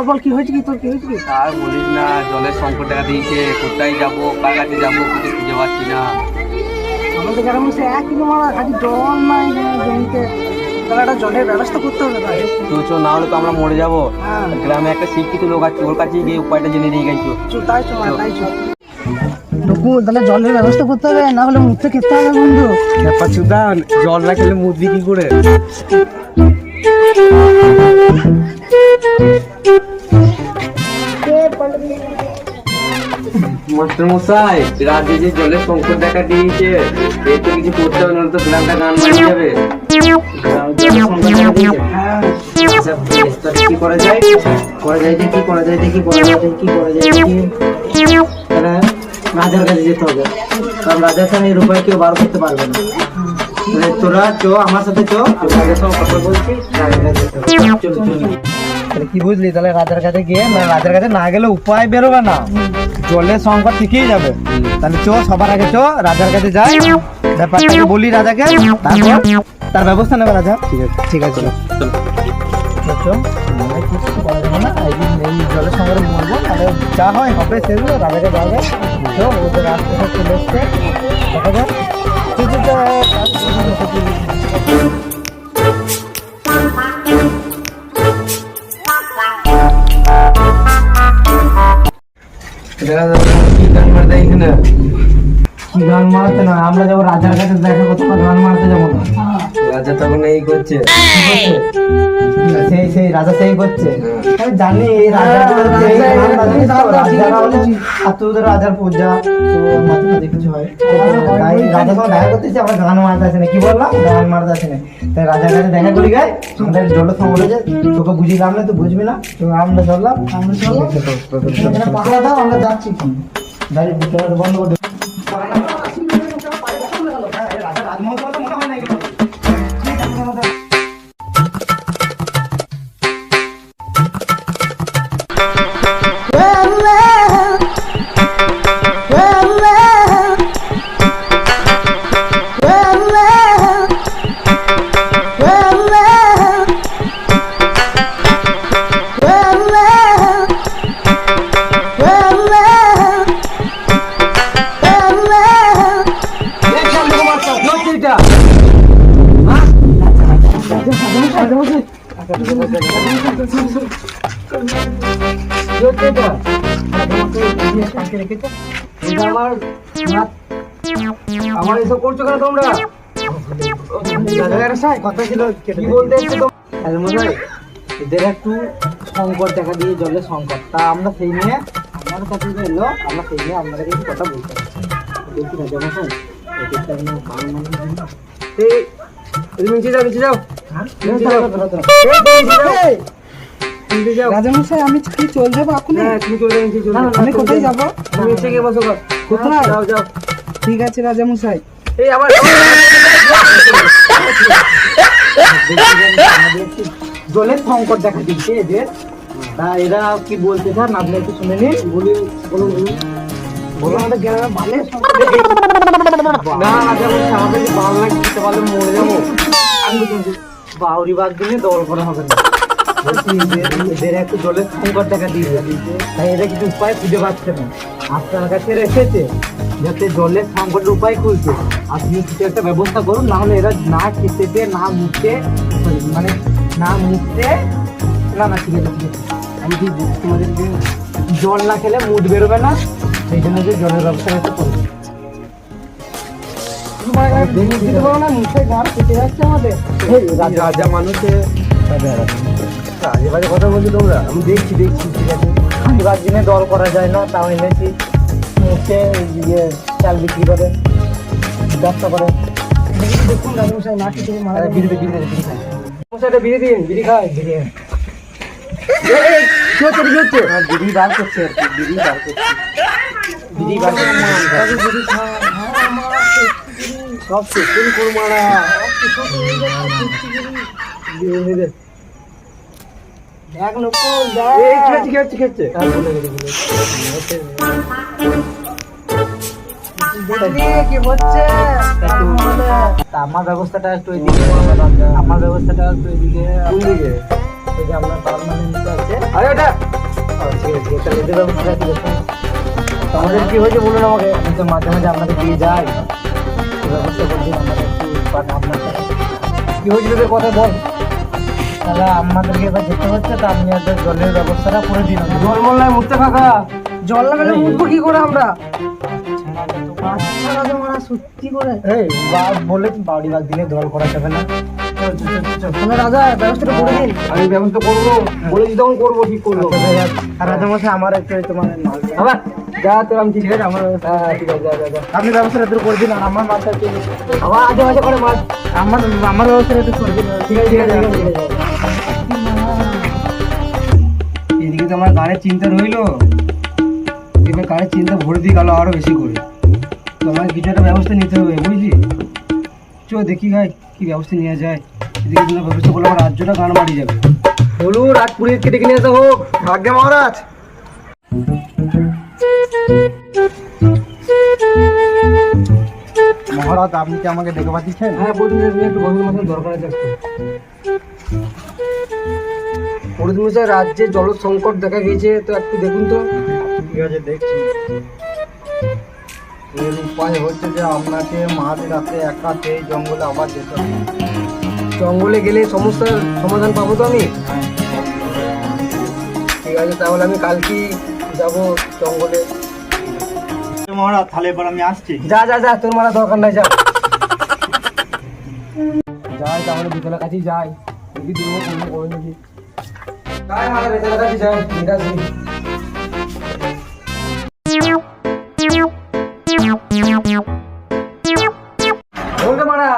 বল কি হয়েছে কি তোর, কি হয়েছে কি? আর বলিস না, জলের সংকট দেখা দিয়েছে। কোথায় যাবো, কার কাছে যাবো, কিছু খুঁজে পাচ্ছি না। আমাদের গ্রামে সে 1 কিলো মারা খালি জল নাই জমিতে, তাহলে একটা জলের ব্যবস্থা করতে হবে ভাই। তো না হলে তো আমরা মরে যাবো। হ্যাঁ, গ্রামে একটা শিক্ষিত লোক আছে, ওর কাছে গিয়ে উপায়টা জেনে নিয়ে গেছো। তাই তাহলে জলের ব্যবস্থা করতে হবে, না হলে মুখে খেতে হবে বন্ধু। ব্যাপার সুদান, জল না খেলে মুরগি কি করে? মাস্টার মশাই, রাজ্যে যে জলের সংকট দেখা দিয়েছে, এর তো কিছু করতে হবে, নাহলে তো গ্রামটা গান মারা যাবে। কি করা যায় রাজার কাছে যেতে হবে, কারণ রাজার সামনে এর উপায় কেউ বার করতে পারবে না। তোরা চো আমার সাথে চো, রাজার সঙ্গে কথা বলছি। কি বুঝলি? তাহলে রাজার কাছে গিয়ে, রাজার কাছে না গেলে উপায় বেরোবে না, জলের সংকট ঠিকই যাবে। তাহলে চো, সবার আগে চো, রাজার কাছে যাই, ব্যাপারটাকে বলি রাজাকে, তারপর তার ব্যবস্থা নেবে রাজা। ঠিক আছে জলের সংকটে বলবো, তাহলে যা হয় হবে সেগুলো রাজাকে যাবে। ওদের রাস্তাটা চলে এসছে, দেখা যাক। কি গান মারতে এখানে? কি গান মারতে না, আমরা যাবো রাজার কাছে দেখা করতে, গান মারতে যাবো না। রাজা তখন এই করছে, সেই রাজা সেই করছে। আমি জানি এই রাজার রাজার পূজা তো কিছু হয়, তাই রাজার সঙ্গে দেখা করতেছি, আমরা গান মারতে আসে না। কি বললাম? গান মারতে আসে না। তাই রাজার কাছে দেখা করি গাই, আমাদের জলের সঙ্গে বলেছে, তোকে বুঝিলাম না, তুই বুঝবি না, আমরা চললাম, পাহাড়া দাও, আমরা যাচ্ছি। বন্ধ করে আমার এসব করছো কেন তোমরা? কথা ছিল কি বলতে এসছো? এদের একটু সংকট দেখা দিয়ে, জলের সংকট, তা আমরা সেই নিয়ে আমার কাছে এলো, আমরা সেই নিয়ে আপনাদের কিছু কথা বলতে রাজামশাই। আমি কি চলে যাবো এখন? আমি কোথায় যাবো? কোথায়? ঠিক আছে রাজামশাই। এই আবার জলের সংকট দেখা দিচ্ছে এদের, তা এরা কি বলতে চান আপনি একটু শুনে নিন। বলুন আমাদের গ্রামে ভালো সংকট বাংলা খেতে পারলে মরে যাবো। বাউরি বাগ দিনে দৌড় করা হবে না। এদের একটু জলের সংকট দেখা দিয়েছে, তাই এরা কিছু উপায় খুঁজে পাচ্ছে না। আপনার কাছে রেখেছে যাতে জলের সংকটের উপায় খুঁজছে, আপনি কিছু একটা ব্যবস্থা করুন, না হলে এরা না খেতে না মুখতে, মানে না মুখতে না ঠিক আছে আমি কি তোমাদেরকে জল না খেলে মুড বেরোবে না, সেই জন্য যে জলের ব্যবস্থা একটা করবো। মুখে গান কেটে যাচ্ছে আমাদের। রাজা মানুষে আজে বাজে কথা বলছি তোমরা, আমি দেখছি ঠিক আছে। আজেবাজ দিনে দর করা যায় না, তাও এনেছি। মুখে চাল বিক্রি করে, ব্যবসা করে। দেখুন রাজমশাই না খেতে বিড়ি দিন, বিড়ি খায়, বিড়ি বার করছে, বিড়ি বার করছে। সব শেষ করুন মারা। দেখ নকুল এই খেয়েছে খেয়েছে কি হচ্ছে আমার ব্যবস্থাটা একটু এদিকে, আমার ব্যবস্থাটা একটু এদিকে। কোন দিকে? ওই যে আপনার পার্মানেন্ট আছে। আরে ওটা ঠিক আছে, তাহলে এদের ব্যবস্থাটা কি করতে হবে? আমাদের কি হয়েছে বলুন আমাকে, আমি তো মাঝে মাঝে আপনাকে দিয়ে যাই, এই ব্যবস্থা করছি আমাদের একটু আপনার কি হয়েছে তোদের কথা বল। তাহলে আমাদেরকে এবার যেতে হচ্ছে, তা আপনি একটা জলের ব্যবস্থাটা করে দিন। জল মল্লায় মুখতে ফাঁকা জল লাগালে উঠবো কি করে আমরা? সত্যি করে বলে বাড়ি বাগ দিলে দল করা যাবে না। রাজা ব্যবস্থাটা করে দিন। আমি ব্যবস্থা করবো বলেছি তখন করবো, ঠিক করবো। আর রাজা মশাই আমার একটু তোমার আবার যা তোর আমি ঠিক আছে আমার ঠিক আছে যা যা যা আপনি ব্যবস্থাটা একটু করে দিন। আর আমার মাথা একটু আবার আজে বাজে করে মাছ আমার ব্যবস্থাটা একটু করে দিন। ঠিক আছে ঠিক আছে ঠিক আছে। এদিকে তো আমার গাড়ির চিন্তা রইলো, এবার গাড়ির চিন্তা ভরে দিয়ে গেল আরো বেশি করে। তো আমার কিছু একটা ব্যবস্থা নিতে হবে, বুঝলি? চো দেখি ভাই কি ব্যবস্থা নেওয়া যায়। এদিকে কোনো ব্যবস্থা করলে আমার রাজ্যটা গান মারি যাবে। বলুন রাজপুরীকে ডেকে নিয়ে আসা হোক। আজ্ঞে মহারাজ। মহারাজ আপনি কি আমাকে ডেকে পাঠিয়েছেন? হ্যাঁ বলুন, একটু বন্ধুর মতন দরকার আছে। পরিদমশাই রাজ্যে জল সংকট দেখা গিয়েছে, তো একটু দেখুন তো। ঠিক আছে দেখছি। এর উপায় হচ্ছে যে আপনাকে মাঝ রাতে একাতে জঙ্গলে আবার যেতে হবে। জঙ্গলে গেলে সমস্যার সমাধান পাবো তো আমি? ঠিক আছে, তাহলে আমি কালকেই যাব জঙ্গলে। মহারাজ তাহলে এবার আমি আসছি। যা যা যা, তোর মারা দরকার নাই, যা যাই তাহলে বিকেলের কাছেই যাই, দেখি দুর্গ কোনো করে নাকি। যাই মারা বিকেলের কাছে যাই, ঠিক আছে। বলতে মারা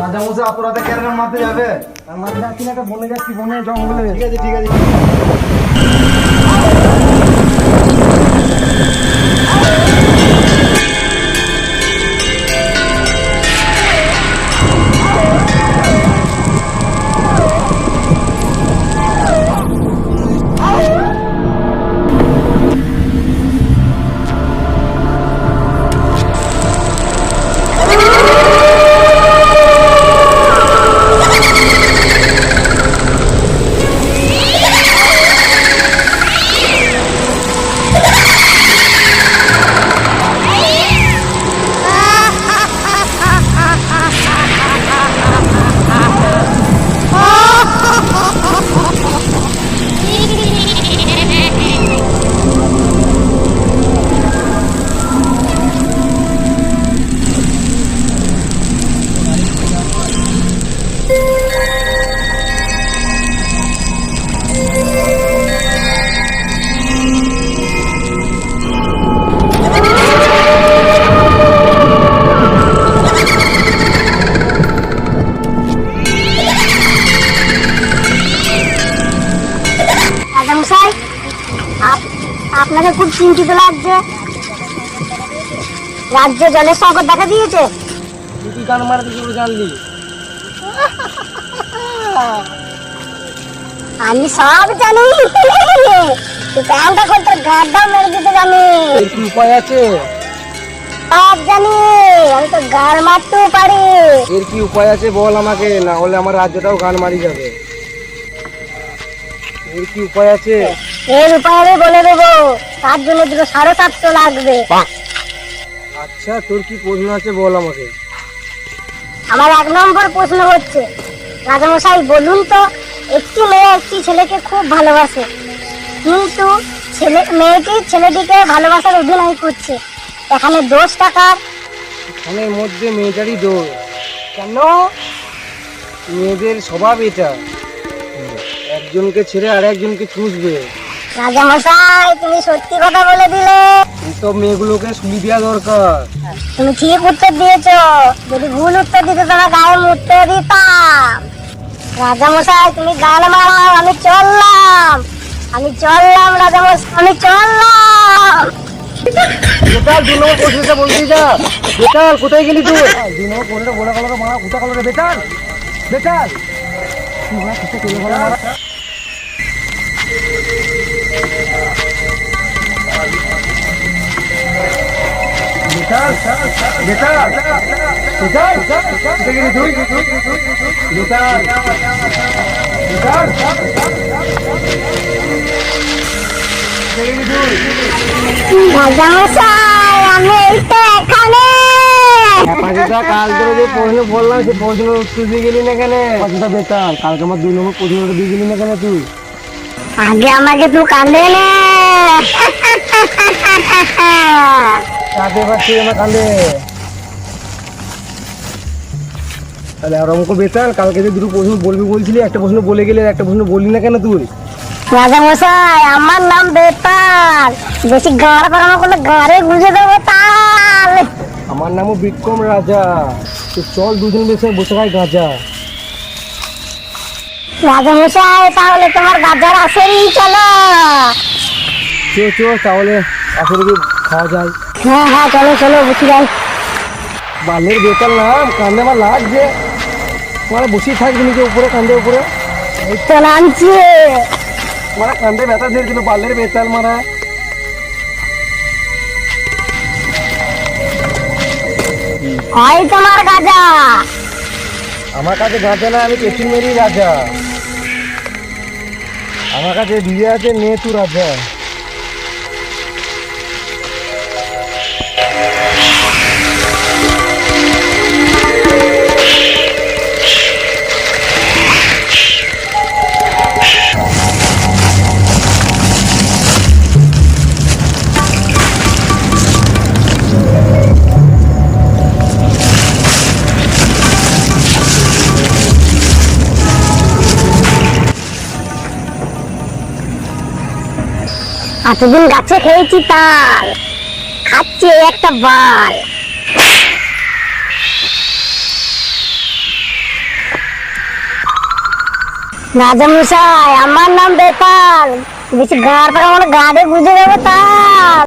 রাজা মশাই আপনারা কেন মারতে যাবে? আমার যাচ্ছি না, একটা বনে যাচ্ছি, বনে জঙ্গলে। ঠিক আছে ঠিক আছে। আপনাকে খুব চিন্তিত লাগছে। রাজ্যে জলের সংকট দেখা দিয়েছে। তুই কি গান মারাতে কি করে জানলি? আমি সব জানি। তুই প্যান্টটা করতে গাড়টাও মেরে দিতে জানি। এর কি উপায় আছে? সব জানি, আমি তো গাড় মারতেও পারি। এর কি উপায় আছে বল আমাকে, না হলে আমার রাজ্যটাও গান মারি যাবে। এর কি উপায় আছে? এর উপায় আমি বলে দেবো। তার জন্য দুটো 750 লাগবে। আচ্ছা তোর কি প্রশ্ন আছে বল আমাকে। আমার 1 নম্বর প্রশ্ন হচ্ছে, রাজামশাই বলুন তো, একটি মেয়ে একটি ছেলেকে খুব ভালোবাসে, কিন্তু মেয়েটি ছেলেটিকে ভালোবাসার অভিনয় করছে, এখানে দোষ টাকার? এখানের মধ্যে মেয়েটারই দোষ। কেন? মেয়েদের স্বভাব এটা, একজনকে ছেড়ে আর একজনকে খুঁজবে। রাজামশাই তুমি সত্যি কথা বলে দিলে। এইসব মেয়েগুলোকে শুনি দেওয়া দরকার। তুমি ঠিক উত্তর দিয়েছো। যদি ভুল উত্তর দিতে তোমার গায়ে মুততে দিতাম। রাজামশাই তুমি গান মারাও, আমি চললাম রাজামশাই, আমি চললাম। বেতাল 2 নম্বর প্রশ্নটা বলতে যা। বেতাল কোথায় গেলি তুই? 2 নম্বর কোনটা বলা গেল মারা কোথা গেল রে বেতাল? বেতাল তুই মারা কোথা চলে গেল মারা? বেতাল বেতাল বেতাল কোথায় গেলি তুই? বেতাল বেতাল রাজামশাই আমি এই তো এখানে। কাল ধরে যে প্রশ্ন বললাম সে প্রশ্ন উত্তর দিয়ে গেলি না কেন? পাঁচটা বেতাল কালকে আমার 2 নম্বর প্রশ্নটা দিয়ে গেলি না কেন তুই? আগে আমাকে তুই কান্দে নে। কাঁদে পাচ্ছি আমার কান্দে। তাহলে আর অঙ্ক বেতাল কালকে যে 2 প্রশ্ন বলবি বলছিলি, একটা প্রশ্ন বলে গেলে একটা প্রশ্ন বললি না কেন তুই? রাজামশাই আমার নাম বেতাল, বেশি গাড় করানো করলে গাড়ে গুঁজে দেবো তাল। আমার নামও বিক্রম রাজা। তো চল দুজন বেশি বসে খাই গাঁজা। রাজামশাই তাহলে তোমার গাজার আসেনি, চলো। চো তাহলে আসলে কি খাওয়া যায়? হ্যাঁ হ্যাঁ চলো চলো বসে যাই। বালের বেতাল নাম কান্দে আমার লাগছে। মানে বসেই থাকবি নিজে উপরে কান্দে উপরে। এই তো নামছি। মারা কান্দে ব্যথা ধরে দিল বালের বেতাল মারা। হয় তোমার গাজা। আমার কাছে গাঁজা না, আমি পেছন মেরি রাজা। আমার কাছে দিয়ে আছে নে তু রাজা। এতদিন গাছে খেয়েছি তাল, খাচ্ছি এই একটা বাল। রাজামশাই আমার নাম বেতাল, বেশি গাড় পাকা মানে গাড়ে গুঁজে দেবো তাল।